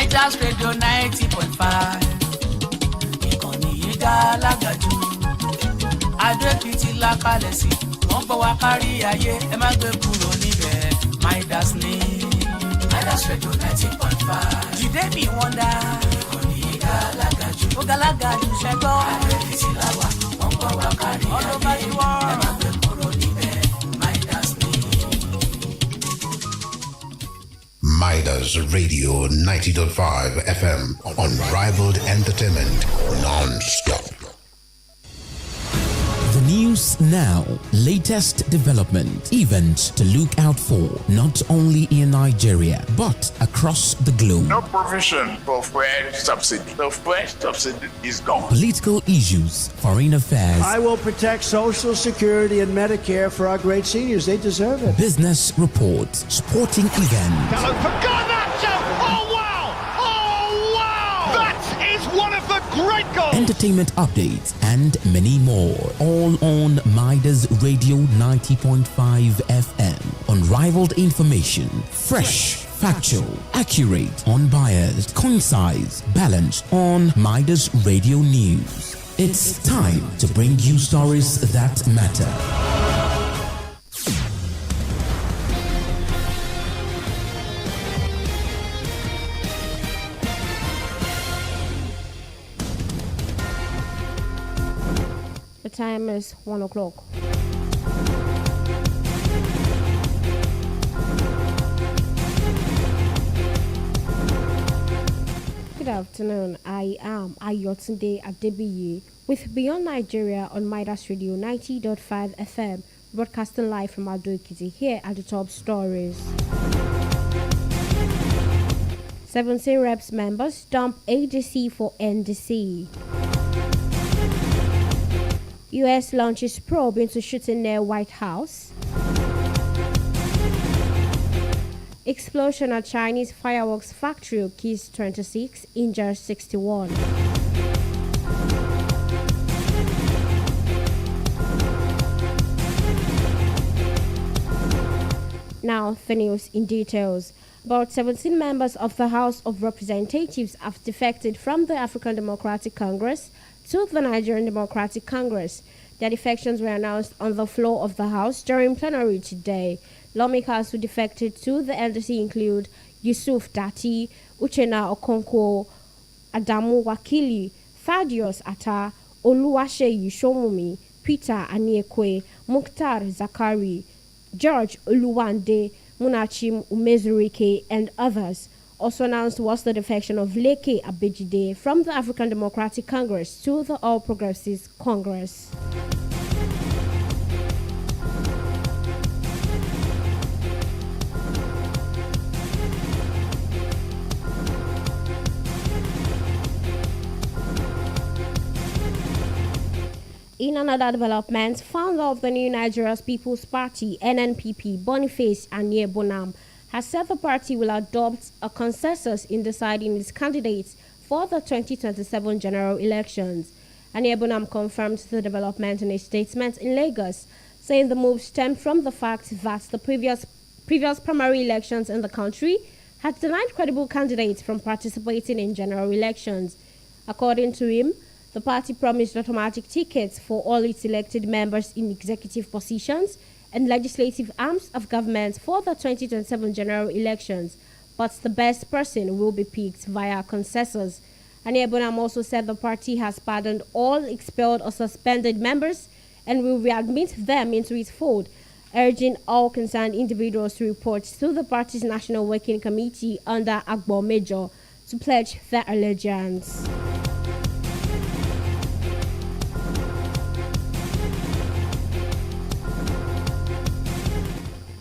Midas Radio 90.5. Ìkànnì yìí dá lágàjù. Adó-Èkìtì la kalẹ̀ sí. Wọ́n bọ̀ wá kárí ayé. Ẹ má gbé kúrò níbẹ̀. Midas ní. Midas Radio 90.5. Jìdé mi wọ́n dá. Ìkànnì yìí dá lágàjù. Ó ga lágàjù ṣẹ́gbọ́. Adó-Èkìtì la wà. Wọ́n bọ̀ wá kárí ayé. Ẹ má gbé kúrò níbẹ̀. Midas ní. Midas Radio 90.5 FM, unrivaled entertainment non-stop. The news now, latest development, events to look out for, not only in Nigeria, but across the globe. No provision for fuel subsidy. The fuel subsidy is gone. Political issues, foreign affairs. I will protect Social Security and Medicare for our great seniors. They deserve it. Business reports, sporting events. Gallo for Garnacho! Oh wow! Oh wow! That is one of the great goals! Entertainment updates and many more. All on Midas Radio 90.5 FM. Unrivaled information. Fresh, factual, accurate, unbiased, concise, balanced on Midas Radio News. It's time to bring you stories that matter. The time is 1 o'clock. Good afternoon. I am Ayotunde Adebiyi with Beyond Nigeria on Midas Radio 90.5 FM, broadcasting live from Ado-Ekiti. Here are the top stories. 17 reps members dump ADC for NDC. U.S. launches probe into shooting near White House. Explosion at Chinese fireworks factory kills 26, injures 61. Now, the news in details. About 17 members of the House of Representatives have defected from the African Democratic Congress to the Nigerian Democratic Congress. Their defections were announced on the floor of the House during plenary today. Lawmakers who defected to the LDC include Yusuf Dati, Uchenna Okonkwo, Adamu Wakili, Thaddeus Atta, Oluwaseyi Shomumi, Peter Aniekwe, Mukhtar Zakari, George Oluwande, Munachim Umezurike, and others. Also announced was the defection of Leke Abejide from the African Democratic Congress to the All Progressives Congress. In another development, founder of the New Nigeria's People's Party, NNPP, Boniface Anyebonam, has said the party will adopt a consensus in deciding its candidates for the 2027 general elections. Anyebonam confirmed the development in a statement in Lagos, saying the move stemmed from the fact that the previous primary elections in the country had denied credible candidates from participating in general elections. According to him, the party promised automatic tickets for all its elected members in executive positions and legislative arms of government for the 2027 general elections, but the best person will be picked via consensus. Anyebonam also said the party has pardoned all expelled or suspended members and will readmit them into its fold, urging all concerned individuals to report to the party's National Working Committee under Agbo Major to pledge their allegiance.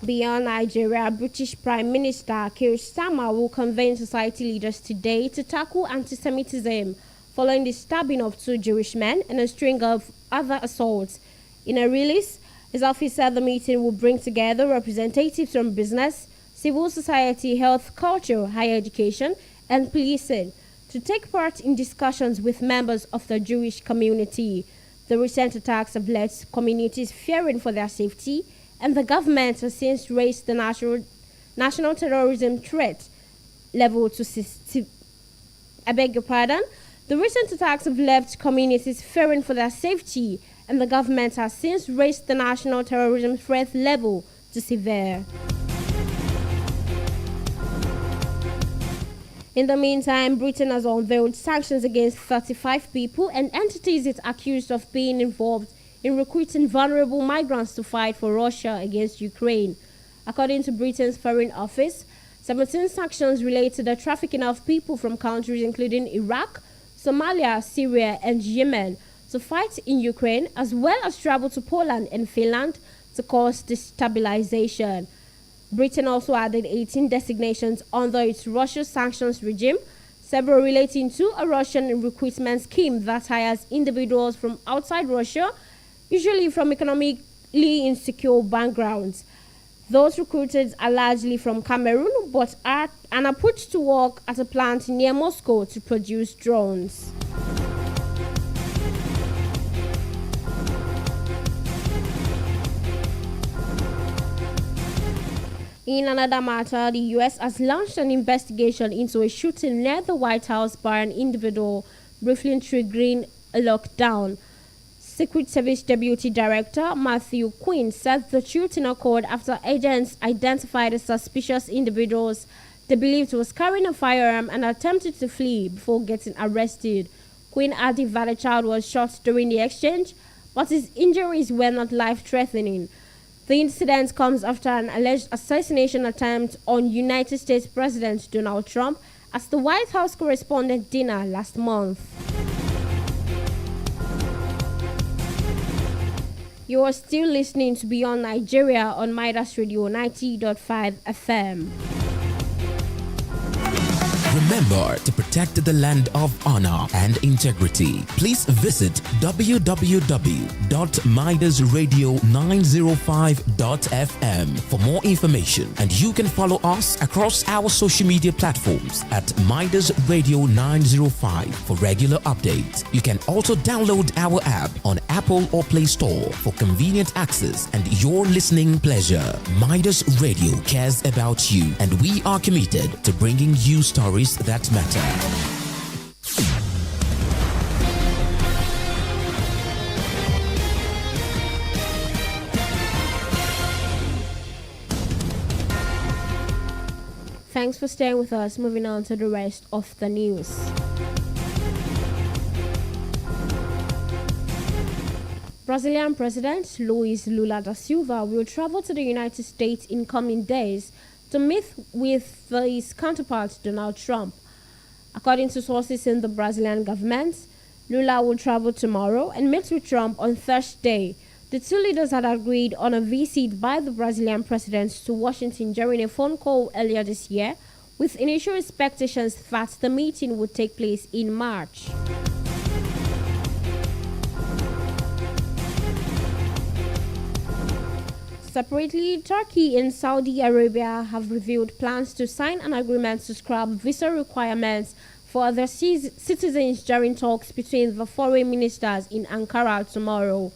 Beyond Nigeria, British Prime Minister Keir Starmer will convene society leaders today to tackle anti-Semitism following the stabbing of 2 Jewish men and a string of other assaults. In a release, his office said the meeting will bring together representatives from business, civil society, health, culture, higher education, and policing to take part in discussions with members of the Jewish community. The recent attacks have led communities fearing for their safety, and the government has since raised the national terrorism threat level to I beg your pardon. The recent attacks have left communities fearing for their safety, and the government has since raised the national terrorism threat level to severe. In the meantime, Britain has unveiled sanctions against 35 people and entities it's accused of being involved in recruiting vulnerable migrants to fight for Russia against Ukraine. According to Britain's Foreign Office, 17 sanctions relate to the trafficking of people from countries including Iraq, Somalia, Syria, and Yemen to fight in Ukraine, as well as travel to Poland and Finland to cause destabilization. Britain also added 18 designations under its Russia sanctions regime, several relating to a Russian recruitment scheme that hires individuals from outside Russia, usually from economically insecure backgrounds. Those recruited are largely from Cameroon, but are put to work at a plant near Moscow to produce drones. In another matter, the U.S. has launched an investigation into a shooting near the White House by an individual, briefly triggering a lockdown. Secret Service Deputy Director Matthew Quinn said the shooting occurred after agents identified the suspicious individuals they believed was carrying a firearm and attempted to flee before getting arrested. Quinn added that a child was shot during the exchange, but his injuries were not life-threatening. The incident comes after an alleged assassination attempt on United States President Donald Trump at the White House Correspondent Dinner last month. You are still listening to Beyond Nigeria on Midas Radio 90.5 FM. Remember to protect the land of honor and integrity. Please visit www.midasradio905.fm for more information, and you can follow us across our social media platforms at Midas Radio 905 for regular updates. You can also download our app on Apple or Play Store for convenient access and your listening pleasure. Midas Radio cares about you, and we are committed to bringing you stories that matter. Thanks for staying with us. Moving on to the rest of the news. Brazilian President Luiz Lula da Silva will travel to the United States in coming days to meet with his counterpart Donald Trump. According to sources in the Brazilian government, Lula will travel tomorrow and meet with Trump on Thursday. The two leaders had agreed on a visit by the Brazilian president to Washington during a phone call earlier this year, with initial expectations that the meeting would take place in March. Separately, Turkey and Saudi Arabia have revealed plans to sign an agreement to scrap visa requirements for their citizens during talks between the foreign ministers in Ankara tomorrow.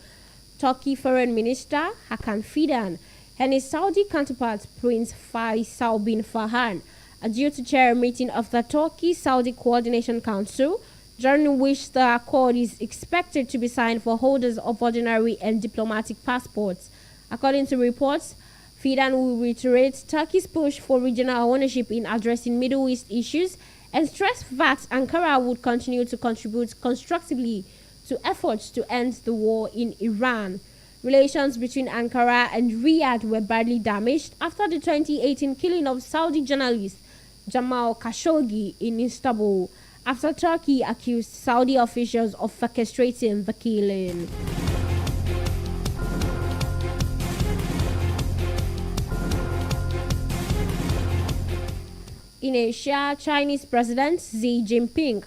Turkey Foreign Minister Hakan Fidan and his Saudi counterpart Prince Faisal bin Farhan are due to chair a meeting of the Turkey-Saudi Coordination Council, during which the accord is expected to be signed for holders of ordinary and diplomatic passports. According to reports, Fidan will reiterate Turkey's push for regional ownership in addressing Middle East issues and stress that Ankara would continue to contribute constructively to efforts to end the war in Iran. Relations between Ankara and Riyadh were badly damaged after the 2018 killing of Saudi journalist Jamal Khashoggi in Istanbul, after Turkey accused Saudi officials of orchestrating the killing. In Asia, Chinese President Xi Jinping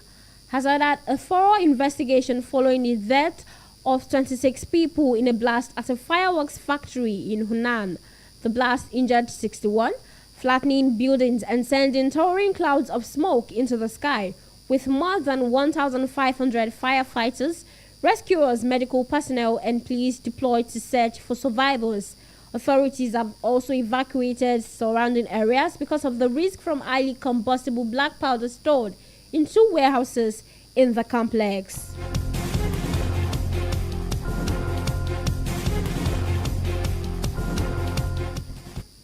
has ordered a thorough investigation following the death of 26 people in a blast at a fireworks factory in Hunan. The blast injured 61, flattening buildings and sending towering clouds of smoke into the sky, with more than 1,500 firefighters, rescuers, medical personnel, and police deployed to search for survivors. Authorities have also evacuated surrounding areas because of the risk from highly combustible black powder stored in 2 warehouses in the complex.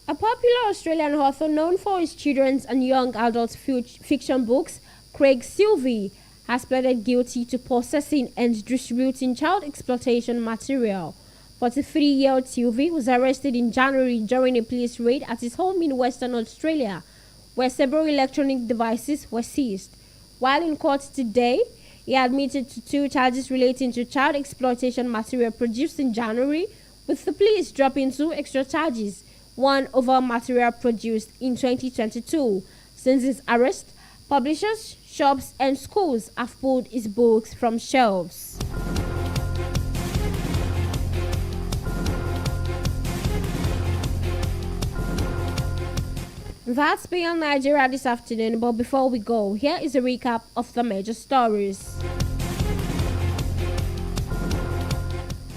A popular Australian author known for his children's and young adult fiction books, Craig Silvey, has pleaded guilty to possessing and distributing child exploitation material. 43-year-old Silvey was arrested in January during a police raid at his home in Western Australia, where several electronic devices were seized. While in court today, he admitted to 2 charges relating to child exploitation material produced in January, with the police dropping 2 extra charges, one over material produced in 2022. Since his arrest, publishers, shops, and schools have pulled his books from shelves. That's beyond Nigeria this afternoon, but before we go, here is a recap of the major stories.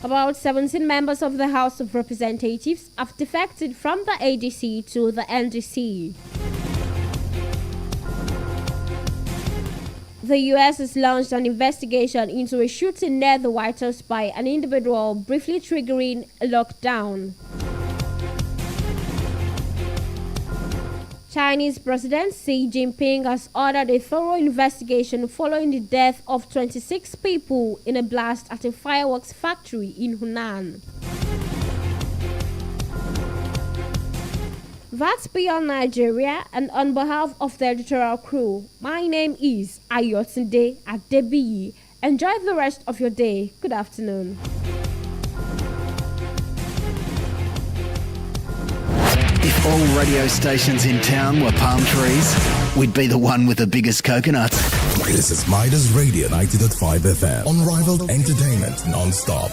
About 17 members of the House of Representatives have defected from the ADC to the NDC. The U.S. has launched an investigation into a shooting near the White House by an individual, briefly triggering a lockdown. Chinese President Xi Jinping has ordered a thorough investigation following the death of 26 people in a blast at a fireworks factory in Hunan. That's beyond Nigeria, and on behalf of the editorial crew, my name is Ayotunde Adebiyi. Enjoy the rest of your day. Good afternoon. If all radio stations in town were palm trees, we'd be the one with the biggest coconuts. This is Midas Radio 90.5 FM. Unrivaled entertainment non-stop.